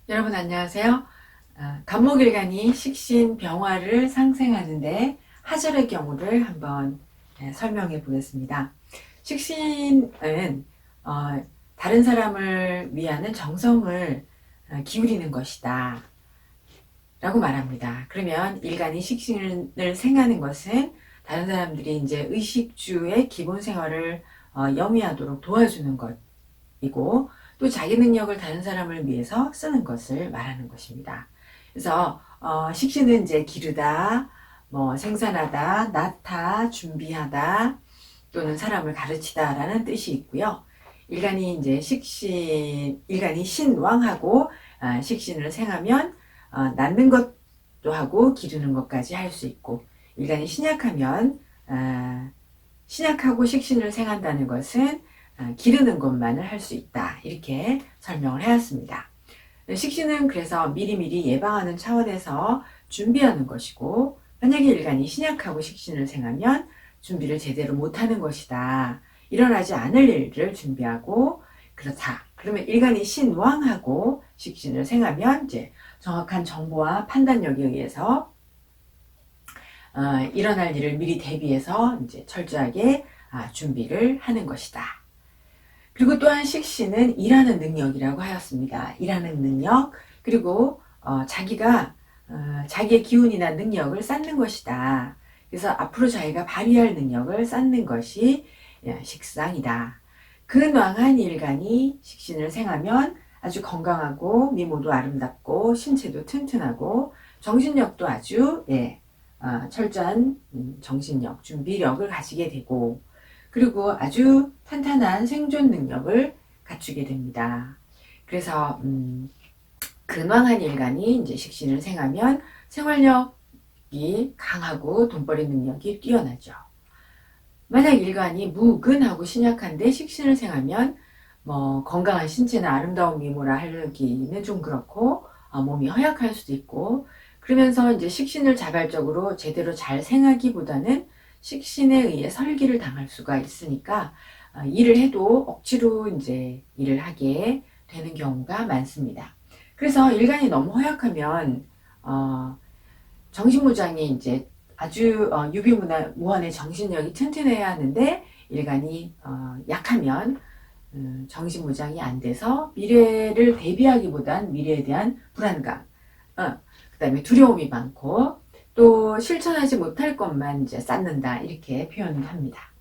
여러분 안녕하세요. 간목일간이 식신병화를 상생하는데 하절의 경우를 한번 설명해 보겠습니다. 식신은 다른 사람을 위하는 정성을 기울이는 것이다 라고 말합니다. 그러면 일간이 식신을 생하는 것은 다른 사람들이 이제 의식주의 기본 생활을 영위하도록 도와주는 것이고, 또 자기 능력을 다른 사람을 위해서 쓰는 것을 말하는 것입니다. 그래서 식신은 이제 기르다, 뭐 생산하다, 낳다, 준비하다, 또는 사람을 가르치다라는 뜻이 있고요. 일간이 이제 일간이 신왕하고 식신을 생하면 낳는 것도 하고 기르는 것까지 할 수 있고, 일간이 신약하면 신약하고 식신을 생한다는 것은 기르는 것만을 할 수 있다, 이렇게 설명을 해왔습니다. 식신은 그래서 미리미리 예방하는 차원에서 준비하는 것이고, 만약에 일간이 신약하고 식신을 생하면 준비를 제대로 못하는 것이다, 일어나지 않을 일을 준비하고 그렇다. 그러면 일간이 신왕하고 식신을 생하면 이제 정확한 정보와 판단력에 의해서 일어날 일을 미리 대비해서 이제 철저하게 준비를 하는 것이다. 그리고 또한 식신은 일하는 능력이라고 하였습니다. 일하는 능력, 그리고 자기가 자기의 기운이나 능력을 쌓는 것이다. 그래서 앞으로 자기가 발휘할 능력을 쌓는 것이 식상이다. 근왕한 일간이 식신을 생하면 아주 건강하고 미모도 아름답고 신체도 튼튼하고 정신력도 아주 철저한 정신력, 준비력을 가지게 되고, 그리고 아주 탄탄한 생존 능력을 갖추게 됩니다. 그래서 근왕한 일간이 이제 식신을 생하면 생활력이 강하고 돈벌이 능력이 뛰어나죠. 만약 일간이 무근하고 신약한데 식신을 생하면 뭐 건강한 신체나 아름다운 미모라 하기는 좀 그렇고 몸이 허약할 수도 있고, 그러면서 이제 식신을 자발적으로 제대로 잘 생하기보다는 식신에 의해 설기를 당할 수가 있으니까 일을 해도 억지로 이제 일을 하게 되는 경우가 많습니다. 그래서 일간이 너무 허약하면 정신무장이 이제 아주 유비무환의 정신력이 튼튼해야 하는데, 일간이 약하면 정신무장이 안 돼서 미래를 대비하기보단 미래에 대한 불안감, 그 다음에 두려움이 많고, 또 실천하지 못할 것만 이제 쌓는다, 이렇게 표현을 합니다.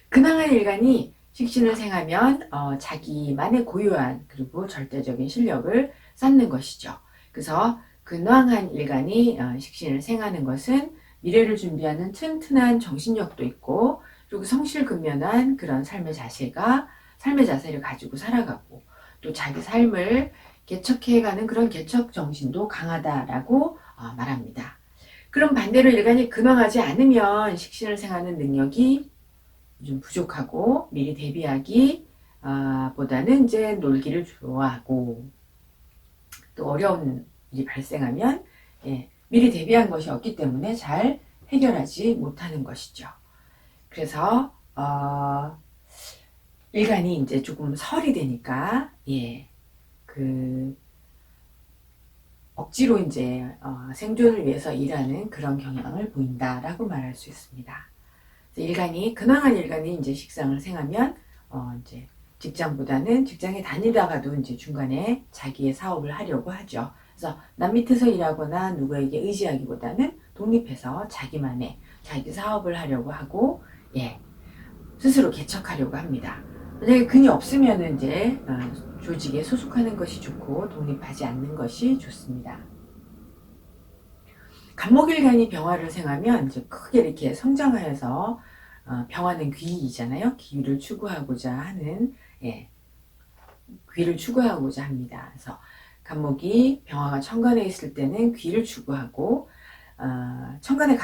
근황한 일간이 식신을 생하면 자기만의 고유한 그리고 절대적인 실력을 쌓는 것이죠. 그래서 근황한 일간이 식신을 생하는 것은 미래를 준비하는 튼튼한 정신력도 있고, 그리고 성실근면한 그런 삶의 자세를 가지고 살아가고, 또 자기 삶을 개척해가는 그런 개척 정신도 강하다라고 말합니다. 그럼 반대로 일간이 근황하지 않으면 식신을 생하는 능력이 좀 부족하고 미리 대비하기 보다는 이제 놀기를 좋아하고, 또 어려운 일이 발생하면 미리 대비한 것이 없기 때문에 잘 해결하지 못하는 것이죠. 그래서 일간이 이제 조금 설이 되니까 그 억지로 이제 생존을 위해서 일하는 그런 경향을 보인다라고 말할 수 있습니다. 일간이 근황한 일간이 이제 식상을 생하면 이제 직장보다는 직장에 다니다가도 이제 중간에 자기의 사업을 하려고 하죠. 그래서 남 밑에서 일하거나 누구에게 의지하기보다는 독립해서 자기 사업을 하려고 하고, 스스로 개척하려고 합니다. 만약에 근이 없으면 이제 조직에 소속하는 것이 좋고 독립하지 않는 것이 좋습니다. 간목일간이 병화를 생하면 이제 크게 이렇게 성장하여서 병화는 귀이잖아요. 귀를 추구하고자 하는 귀를 추구하고자 합니다. 그래서 간목이 병화가 천간에 있을 때는 귀를 추구하고, 천간에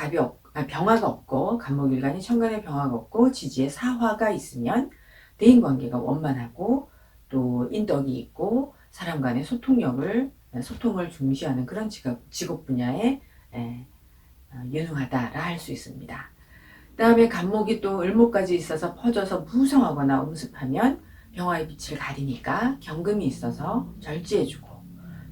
병화가 없고, 간목일간이 천간에 병화가 없고 지지에 사화가 있으면 대인관계가 원만하고 또 인덕이 있고 사람 간의 소통을 중시하는 그런 직업 분야에 유능하다라 할 수 있습니다. 그 다음에 간목이 또 을목까지 있어서 퍼져서 무성하거나 음습하면 병화의 빛을 가리니까 경금이 있어서 절제해주고,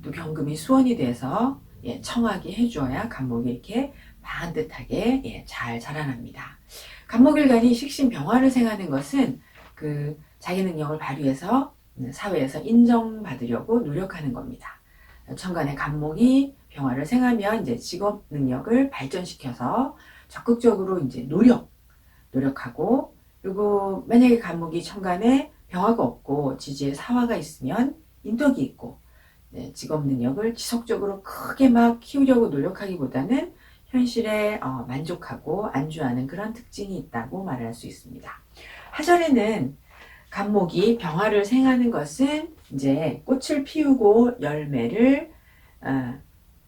또 경금이 수원이 돼서 청하게 해주어야 간목이 이렇게 반듯하게 잘 자라납니다. 간목일간이 식신병화를 생하는 것은 그 자기 능력을 발휘해서 사회에서 인정받으려고 노력하는 겁니다. 천간에 간목이 병화를 생하면 이제 직업 능력을 발전시켜서 적극적으로 이제 노력하고, 그리고 만약에 간목이 천간에 병화가 없고 지지에 사화가 있으면 인덕이 있고, 직업 능력을 지속적으로 크게 막 키우려고 노력하기보다는 현실에 만족하고 안주하는 그런 특징이 있다고 말할 수 있습니다. 하절에는 간목이 병화를 생하는 것은 이제 꽃을 피우고 열매를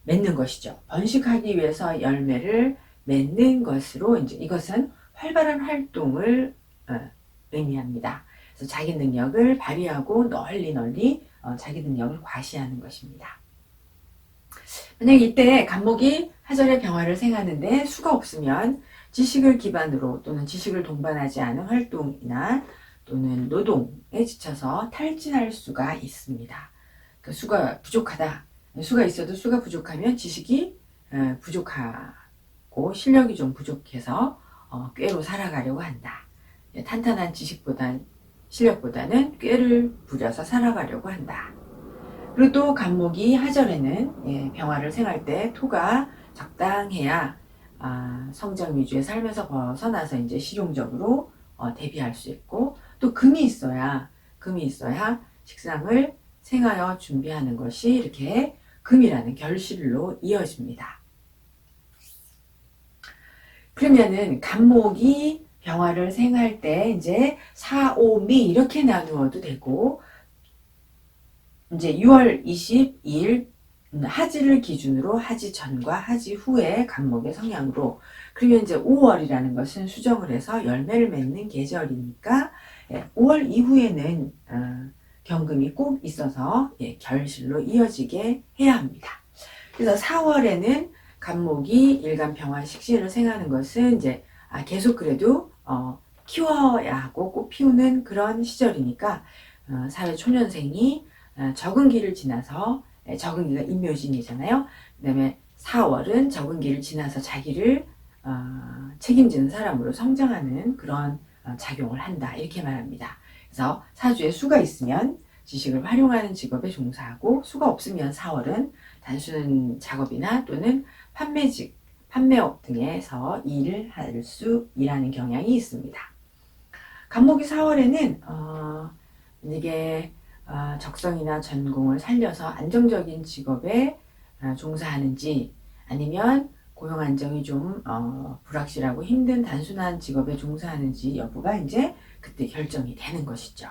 맺는 것이죠. 번식하기 위해서 열매를 맺는 것으로 이제 이것은 활발한 활동을 의미합니다. 그래서 자기 능력을 발휘하고 널리 자기 능력을 과시하는 것입니다. 만약 이때 간목이 하절의 병화를 생하는데 수가 없으면 지식을 기반으로 또는 지식을 동반하지 않은 활동이나 또는 노동에 지쳐서 탈진할 수가 있습니다. 그 수가 부족하다. 수가 있어도 수가 부족하면 지식이 부족하고 실력이 좀 부족해서 꾀로 살아가려고 한다. 탄탄한 실력보다는 꾀를 부려서 살아가려고 한다. 그리고 또 간목이 하절에는 병화를 생할 때 토가 적당해야 성장 위주의 삶에서 벗어나서 이제 실용적으로 대비할 수 있고, 또 금이 있어야 식상을 생하여 준비하는 것이 이렇게 금이라는 결실로 이어집니다. 그러면은 간목이 병화를 생할 때 이제 사오미 이렇게 나누어도 되고, 이제 6월 22일 하지를 기준으로 하지 전과 하지 후의 간목의 성향으로, 그러면 이제 5월이라는 것은 수정을 해서 열매를 맺는 계절이니까 5월 이후에는 경금이 꼭 있어서 결실로 이어지게 해야 합니다. 그래서 4월에는 간목이 일간 병화 식신을 생하는 것은 이제 계속 그래도 키워야 하고 꽃 피우는 그런 시절이니까 사회 초년생이 적응기를 지나서, 적응기가 임묘진이잖아요. 그 다음에 4월은 적응기를 지나서 자기를 책임지는 사람으로 성장하는 그런 작용을 한다, 이렇게 말합니다. 그래서 사주에 수가 있으면 지식을 활용하는 직업에 종사하고, 수가 없으면 4월은 단순 작업이나 또는 판매업 등에서 일하는 경향이 있습니다. 간목이 4월에는 이게 적성이나 전공을 살려서 안정적인 직업에 종사하는지, 아니면 고용 안정이 좀 불확실하고 힘든 단순한 직업에 종사하는지 여부가 이제 그때 결정이 되는 것이죠.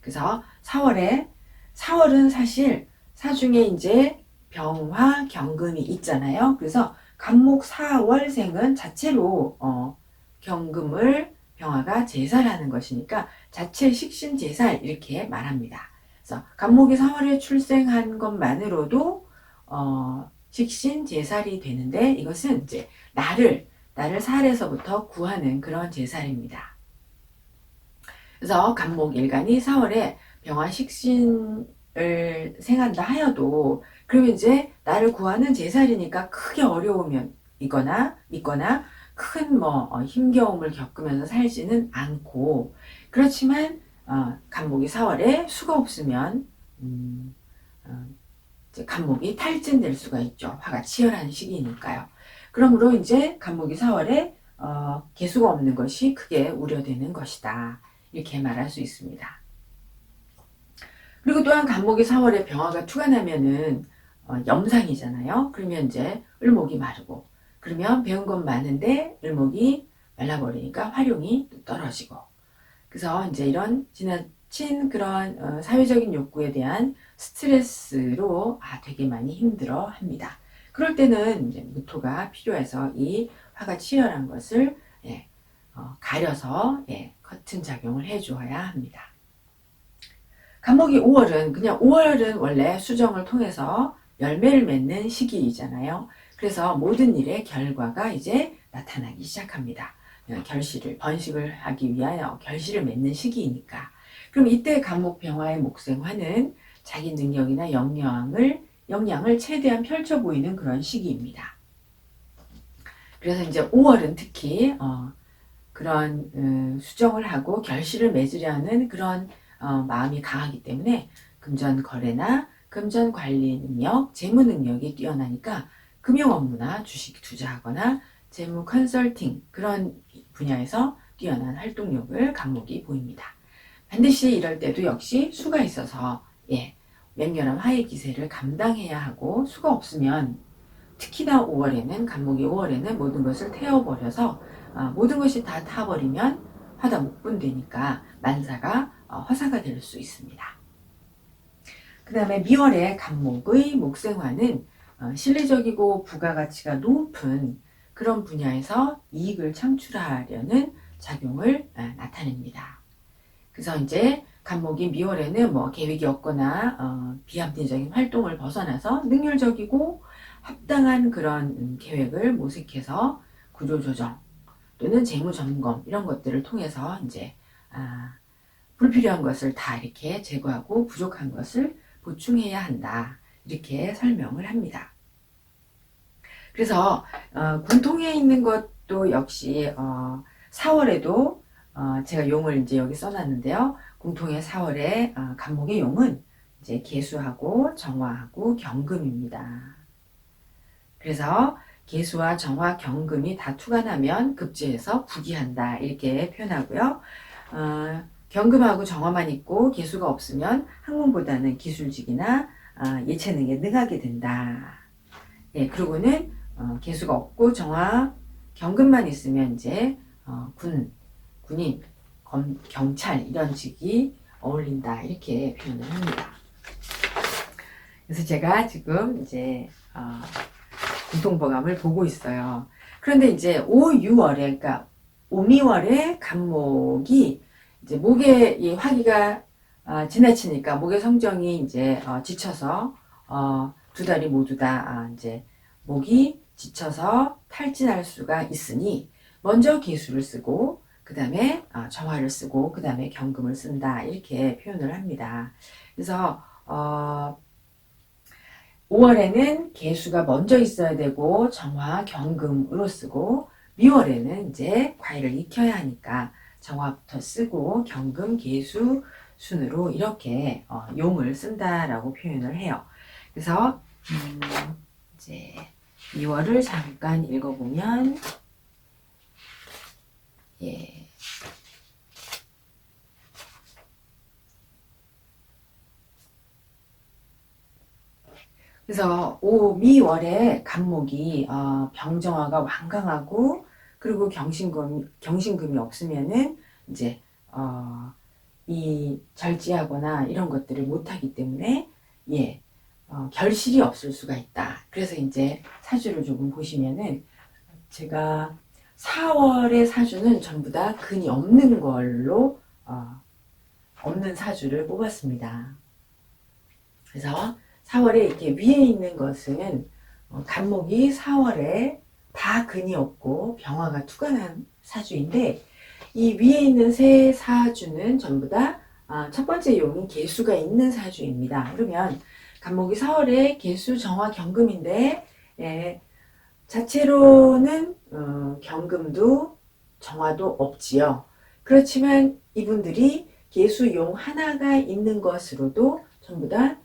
그래서 4월은 사실 사중에 이제 병화, 경금이 있잖아요. 그래서 간목 4월생은 자체로 경금을 병화가 제살하는 것이니까 자체 식신 제살 이렇게 말합니다. 그래서 간목이 4월에 출생한 것만으로도 식신 제살이 되는데, 이것은 이제 나를 살에서부터 구하는 그런 제살입니다. 그래서 간목 일간이 4월에 병화 식신을 생한다 하여도, 그러면 이제 나를 구하는 제살이니까 크게 어려우면 있거나 큰 힘겨움을 겪으면서 살지는 않고, 그렇지만 간목이 4월에 수가 없으면 간목이 탈진될 수가 있죠. 화가 치열한 시기니까요. 그러므로 이제 간목이 4월에 개수가 없는 것이 크게 우려되는 것이다, 이렇게 말할 수 있습니다. 그리고 또한 간목이 4월에 병화가 투간하면은 염상이잖아요. 그러면 이제 을목이 마르고, 그러면 배운 건 많은데 을목이 말라버리니까 활용이 떨어지고, 그래서 이제 이런 지나친 그런 사회적인 욕구에 대한 스트레스로 되게 많이 힘들어 합니다. 그럴 때는 이제 무토가 필요해서 이 화가 치열한 것을 가려서 커튼 작용을 해주어야 합니다. 간목이 5월은 원래 수정을 통해서 열매를 맺는 시기이잖아요. 그래서 모든 일의 결과가 이제 나타나기 시작합니다. 번식을 하기 위하여 결실을 맺는 시기이니까. 그럼 이때 간목 병화의 목생화는 자기 능력이나 역량을 역량을 최대한 펼쳐 보이는 그런 시기입니다. 그래서 이제 5월은 특히 그런 수정을 하고 결실을 맺으려는 그런 마음이 강하기 때문에 금전 거래나 금전 관리 능력, 재무 능력이 뛰어나니까 금융 업무나 주식 투자하거나 재무 컨설팅 그런 분야에서 뛰어난 활동력을 간목이 보입니다. 반드시 이럴 때도 역시 수가 있어서 맹렬한 화해 기세를 감당해야 하고 수가 없으면 특히나 5월에는 간목이 5월에는 모든 것을 태워버려서 모든 것이 다 타버리면 화다 목분되니까 만사가 화사가 될 수 있습니다. 그 다음에 미월의 간목의 목생화는 실리적이고 부가가치가 높은 그런 분야에서 이익을 창출하려는 작용을 나타냅니다. 그래서 이제 간목이 미월에는 뭐 계획이 없거나 비합리적인 활동을 벗어나서 능률적이고 합당한 그런 계획을 모색해서 구조조정 또는 재무점검 이런 것들을 통해서 이제 불필요한 것을 다 이렇게 제거하고 부족한 것을 보충해야 한다. 이렇게 설명을 합니다. 그래서 군통에 있는 것도 역시 4월에도 제가 용을 이제 여기 써놨는데요. 공통의 4월에 간목의 용은 이제 계수하고 정화하고 경금입니다. 그래서 계수와 정화, 경금이 다 투가 나면 급제해서 부기한다 이렇게 표현하고요. 경금하고 정화만 있고 계수가 없으면 학문보다는 기술직이나 예체능에 능하게 된다. 그리고는 계수가 없고 정화, 경금만 있으면 이제 군인, 경찰 이런 직이 어울린다 이렇게 표현을 합니다. 그래서 제가 지금 이제 군통보감을 보고 있어요. 그런데 이제 5, 6월에 그러니까 5, 미월에 간목이 이제 목의 이 화기가 지나치니까 목의 성정이 이제 지쳐서 두 달이 모두 다 이제 목이 지쳐서 탈진할 수가 있으니 먼저 기수를 쓰고 그 다음에 정화를 쓰고 그 다음에 경금을 쓴다 이렇게 표현을 합니다. 그래서 5월에는 계수가 먼저 있어야 되고 정화, 경금으로 쓰고 미월에는 이제 과일을 익혀야 하니까 정화부터 쓰고 경금, 계수 순으로 이렇게 용을 쓴다라고 표현을 해요. 그래서 이제 2월을 잠깐 읽어보면 그래서 미월에 간목이 병정화가 완강하고 그리고 경신금이 없으면은 이제 이 절제하거나 이런 것들을 못하기 때문에 결실이 없을 수가 있다. 그래서 이제 사주를 조금 보시면은 제가 4월의 사주는 전부 다 근이 없는 걸로 없는 사주를 뽑았습니다. 그래서 4월에 이렇게 위에 있는 것은 간목이 4월에 다 근이 없고 병화가 투가 난 사주인데 이 위에 있는 세 사주는 전부 다 첫 번째 용이 계수가 있는 사주입니다. 그러면 간목이 4월에 계수, 정화, 경금인데 자체로는 경금도 정화도 없지요. 그렇지만 이분들이 계수 용 하나가 있는 것으로도 전부 다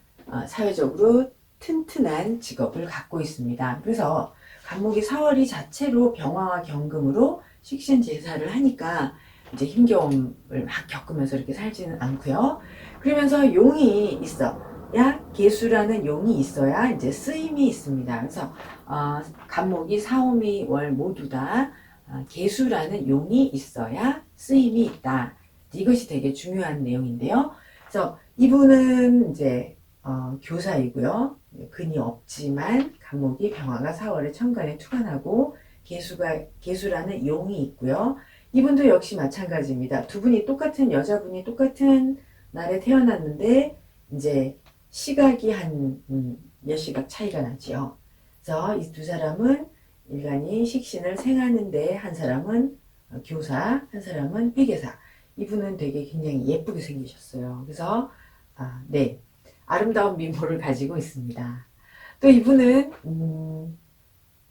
사회적으로 튼튼한 직업을 갖고 있습니다. 그래서 간목이 4월이 자체로 병화와 경금으로 식신제사를 하니까 이제 힘겨움을 막 겪으면서 이렇게 살지는 않고요. 그러면서 용이 있어야 계수라는 용이 있어야 이제 쓰임이 있습니다. 그래서 간목이 4, 5, 미월 모두 다 계수라는 용이 있어야 쓰임이 있다. 이것이 되게 중요한 내용인데요. 그래서 이분은 이제 교사이고요. 근이 없지만 간목이 병화가 4월에 천간에 투가 나고 계수라는 용이 있고요. 이분도 역시 마찬가지입니다. 두 분이 똑같은 여자분이 똑같은 날에 태어났는데 이제 시각이 한 몇 시각 차이가 나죠. 그래서 이 두 사람은 일간이 식신을 생하는데 한 사람은 교사, 한 사람은 회계사. 이분은 되게 굉장히 예쁘게 생기셨어요. 그래서 아름다운 미모를 가지고 있습니다. 또 이분은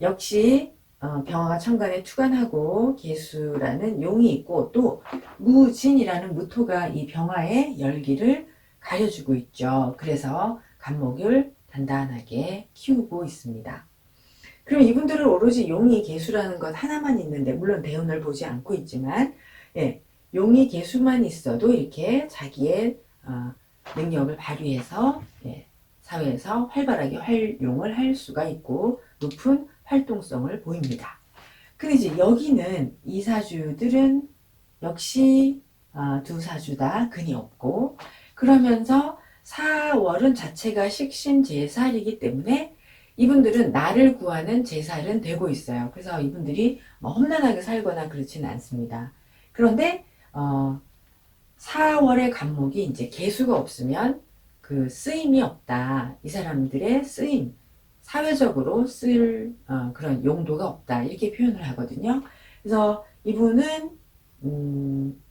역시 병화가 천간에 투관하고 계수라는 용이 있고 또 무진이라는 무토가 이 병화의 열기를 가려주고 있죠. 그래서 간목을 단단하게 키우고 있습니다. 그럼 이분들은 오로지 용이 계수라는 것 하나만 있는데, 물론 대운을 보지 않고 있지만, 예, 용이 계수만 있어도 이렇게 자기의 능력을 발휘해서 사회에서 활발하게 활용을 할 수가 있고 높은 활동성을 보입니다. 근데 이제 여기는 이 사주들은 역시 두 사주 다 근이 없고, 그러면서 4월은 자체가 식신제살이기 때문에 이분들은 나를 구하는 제살은 되고 있어요. 그래서 이분들이 뭐 험난하게 살거나 그렇지는 않습니다. 그런데 4월의 간목이 이제 개수가 없으면 그 쓰임이 없다. 이 사람들의 쓰임, 사회적으로 쓸 그런 용도가 없다. 이렇게 표현을 하거든요. 그래서 이분은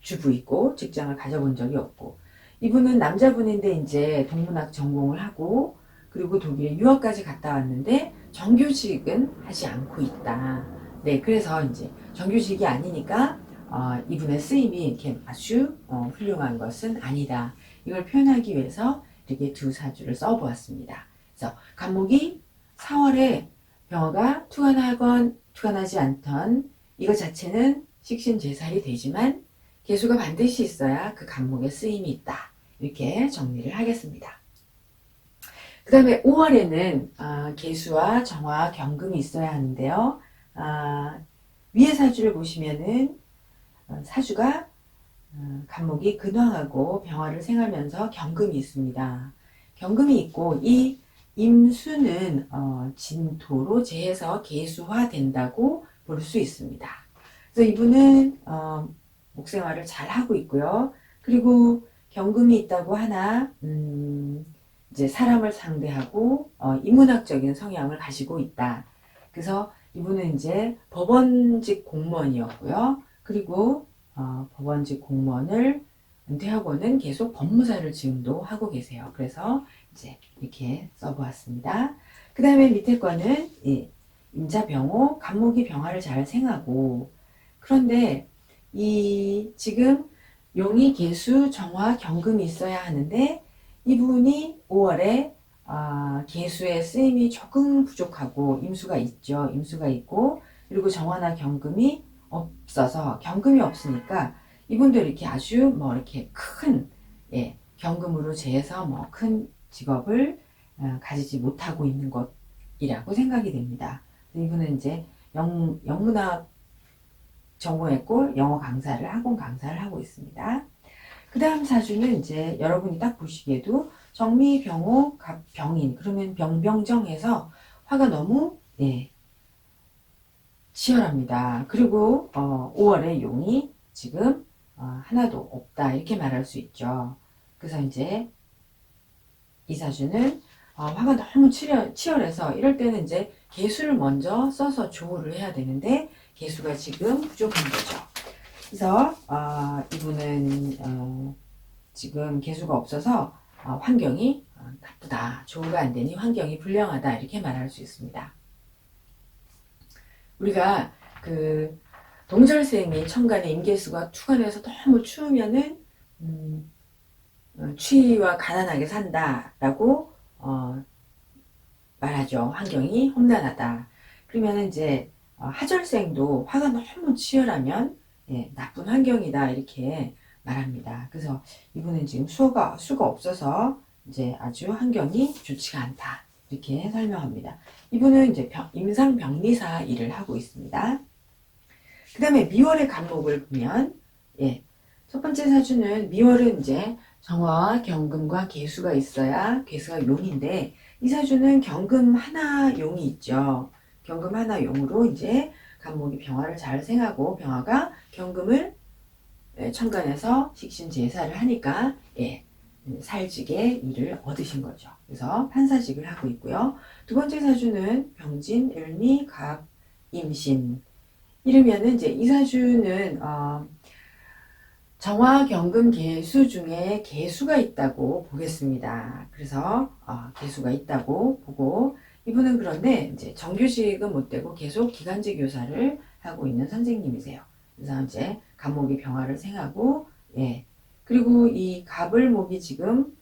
주부이고 직장을 가져본 적이 없고, 이분은 남자분인데 이제 동문학 전공을 하고 그리고 독일에 유학까지 갔다 왔는데 정규직은 하지 않고 있다. 네, 그래서 이제 정규직이 아니니까 이분의 쓰임이 이렇게 아주 훌륭한 것은 아니다. 이걸 표현하기 위해서 이렇게 두 사주를 써보았습니다. 그래서 간목이 4월에 병화가 투관하건 투관하지 않던 이것 자체는 식신제살이 되지만 개수가 반드시 있어야 그 간목에 쓰임이 있다. 이렇게 정리를 하겠습니다. 그 다음에 5월에는 개수와 정화, 경금이 있어야 하는데요. 위의 사주를 보시면은 사주가 간목이 근황하고 병화를 생하면서 경금이 있습니다. 경금이 있고 이 임수는 진토로 재해서 개수화 된다고 볼 수 있습니다. 그래서 이분은 목생활을 잘 하고 있고요. 그리고 경금이 있다고 하나 이제 사람을 상대하고 인문학적인 성향을 가지고 있다. 그래서 이분은 이제 법원직 공무원이었고요. 그리고 법원직 공무원을 은퇴하고는 계속 법무사를 지금도 하고 계세요. 그래서 이제 이렇게 써보았습니다. 그 다음에 밑에 거는 임자병호, 간목이 병화를 잘 생하고, 그런데 이 지금 용이 개수, 정화, 경금이 있어야 하는데 이분이 5월에 개수의 쓰임이 조금 부족하고 임수가 있죠. 임수가 있고 그리고 정화나 경금이 없어서, 경금이 없으니까 이분도 이렇게 아주 뭐 이렇게 큰 경금으로 재해서 뭐 큰 직업을 가지지 못하고 있는 것이라고 생각이 됩니다. 이분은 이제 영문학 전공했고 영어 강사를, 학원 강사를 하고 있습니다. 그 다음 사주는 이제 여러분이 딱 보시기에도 정미, 병호, 갑, 병인, 그러면 병병정해서 화가 너무 치열합니다. 그리고 5월에 용이 지금 하나도 없다 이렇게 말할 수 있죠. 그래서 이제 이 사주는 화가 너무 치열해서 이럴 때는 이제 개수를 먼저 써서 조우를 해야 되는데 개수가 지금 부족한 거죠. 그래서 이분은 지금 개수가 없어서 환경이 나쁘다, 조우가 안 되니 환경이 불량하다 이렇게 말할 수 있습니다. 우리가 그 동절생이 천간에 임계수가 투간해서 너무 추우면은 추위와 가난하게 산다라고 말하죠. 환경이 험난하다. 그러면 이제 하절생도 화가 너무 치열하면 나쁜 환경이다 이렇게 말합니다. 그래서 이분은 지금 수가 없어서 이제 아주 환경이 좋지가 않다 이렇게 설명합니다. 이분은 이제 임상병리사 일을 하고 있습니다. 그 다음에 미월의 간목을 보면 첫 번째 사주는 미월은 이제 정화와 경금과 개수가 있어야 개수가 용인데 이 사주는 경금 하나 용이 있죠. 경금 하나 용으로 이제 간목이 병화를 잘 생하고 병화가 경금을 천간에서 식신제사를 하니까 살직의 일을 얻으신 거죠. 그래서 판사직을 하고 있고요. 두 번째 사주는 병진, 을미, 갑, 임신. 이러면은 이제 이 사주는 정화, 경금, 개수 중에 개수가 있다고 보겠습니다. 그래서 개수가 있다고 보고 이분은 그런데 이제 정규직은 못 되고 계속 기간제 교사를 하고 있는 선생님이세요. 그래서 이제 갑목이 병화를 생하고, 예. 그리고 이 갑을목이 지금,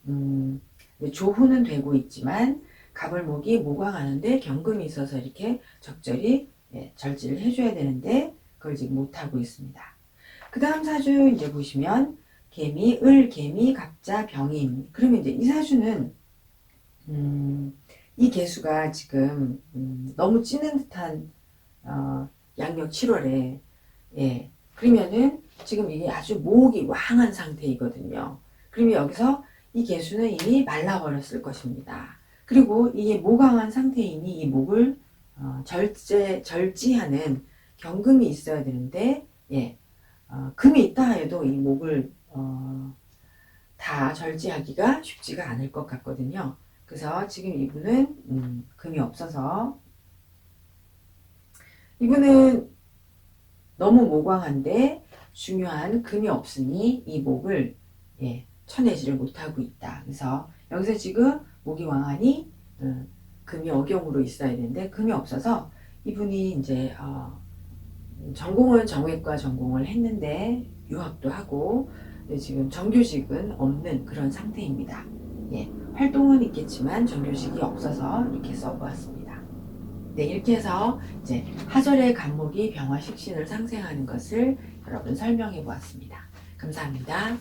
조후는 되고 있지만, 갑을목이 모광하는데 경금이 있어서 이렇게 적절히, 예, 절지를 해줘야 되는데, 그걸 지금 못하고 있습니다. 그 다음 사주 이제 보시면, 개미, 을, 개미, 갑자, 병임. 그러면 이제 이 사주는, 이 개수가 지금 너무 찌는 듯한 양력 7월에, 예, 그러면은 지금 이게 아주 모옥이 왕한 상태이거든요. 그러면 여기서 이 개수는 이미 말라버렸을 것입니다. 그리고 이게 모강한 상태이니 이 목을 절지하는 경금이 있어야 되는데, 예, 금이 있다 해도 이 목을 다 절지하기가 쉽지가 않을 것 같거든요. 그래서 지금 이분은 금이 없어서 이분은 너무 모광한데 중요한 금이 없으니 이 목을, 예, 쳐내지를 못하고 있다. 그래서 여기서 지금 목이 왕하니 금이 억용으로 있어야 되는데 금이 없어서 이분이 이제 전공은 정외과 전공을 했는데 유학도 하고 지금 정규직은 없는 그런 상태입니다. 예, 활동은 있겠지만 정규직이 없어서 이렇게 써보았습니다. 네, 이렇게 해서 이제 하절의 간목이 병화 식신을 상생하는 것을 여러분 설명해 보았습니다. 감사합니다.